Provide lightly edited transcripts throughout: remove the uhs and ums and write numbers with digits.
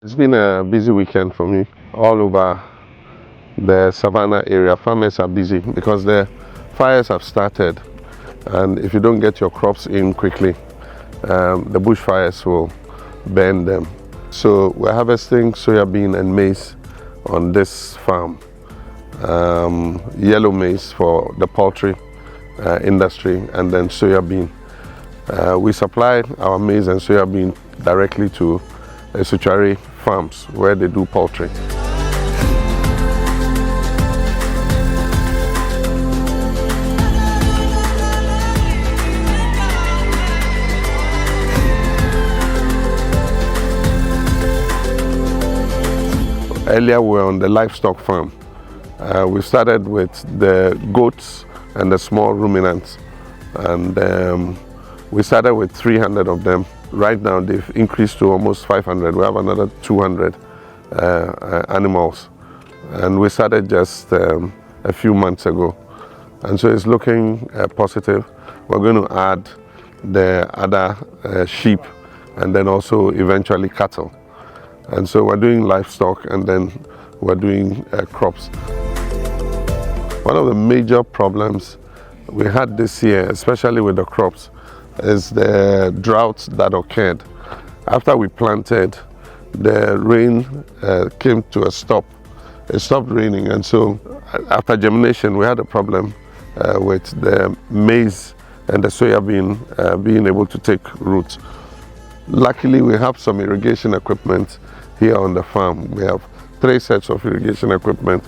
It's been a busy weekend for me. All over the Savannah area, farmers are busy because the fires have started, and if you don't get your crops in quickly, the bushfires will burn them. So we're harvesting soybean and maize on this farm. Yellow maize for the poultry industry, and then soybean. We supply our maize and soybean directly to Esuchari farms where they do poultry. Earlier we were on the livestock farm. We started with the goats and the small ruminants, and we started with 300 of them. Right now they've increased to almost 500. We have another 200 animals, and we started just a few months ago, and so it's looking positive. We're going to add the other sheep and then also eventually cattle. And so we're doing livestock, and then we're doing crops. One of the major problems we had this year, especially with the crops, is the drought that occurred. After we planted, the rain came to a stop. It stopped raining, and so after germination, we had a problem with the maize and the soybean being able to take root. Luckily, we have some irrigation equipment here on the farm. We have 3 sets of irrigation equipment.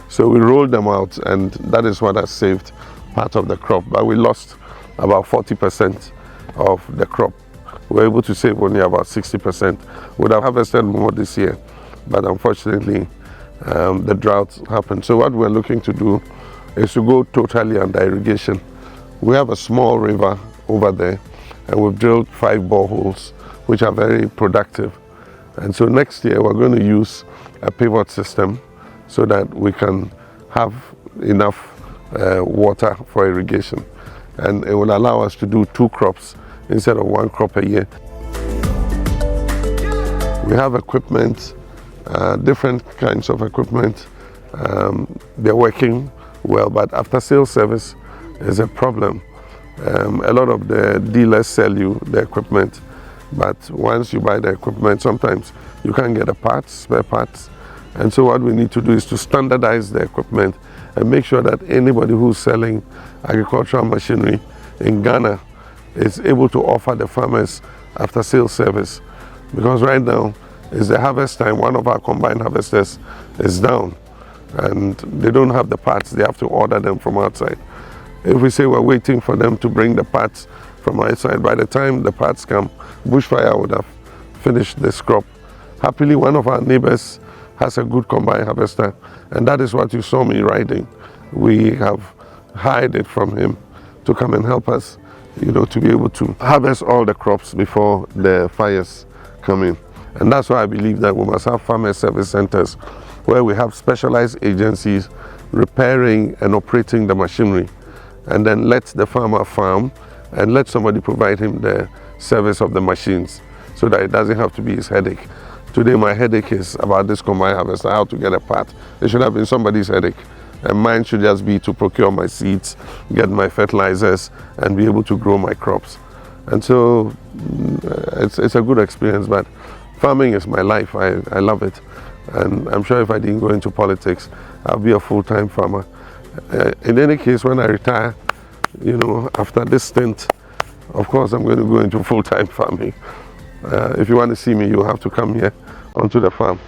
So we rolled them out, and that is what has saved part of the crop. But we lost about 40% of the crop. We were able to save only about 60%. Would have harvested more this year, but unfortunately the drought happened. So what we're looking to do is to go totally under irrigation. We have a small river over there, and we've drilled 5 boreholes, which are very productive. And so next year we're going to use a pivot system so that we can have enough water for irrigation, and it will allow us to do 2 crops instead of 1 crop a year. We have equipment, different kinds of equipment. They're working well, but after sales service is a problem. A lot of the dealers sell you the equipment, but once you buy the equipment, sometimes you can't get the parts, spare parts. And so what we need to do is to standardize the equipment and make sure that anybody who's selling agricultural machinery in Ghana is able to offer the farmers after sales service. Because right now is the harvest time. One of our combined harvesters is down, and they don't have the parts. They have to order them from outside. If we say we're waiting for them to bring the parts from outside, by the time the parts come, bushfire would have finished this crop. Happily, one of our neighbors has a good combine harvester, and that is what you saw me riding. We have hired it from him to come and help us, to be able to harvest all the crops before the fires come in. And that's why I believe that we must have farmer service centers where we have specialized agencies repairing and operating the machinery, and then let the farmer farm and let somebody provide him the service of the machines so that it doesn't have to be his headache. Today my headache is about this combine harvester, how to get a part. It should have been somebody's headache, and mine should just be to procure my seeds, get my fertilizers, and be able to grow my crops. And so it's a good experience, but farming is my life. I love it, and I'm sure if I didn't go into politics, I'll be a full-time farmer. In any case, when I retire, after this stint, of course I'm going to go into full-time farming. If you want to see me, you'll have to come here onto the farm.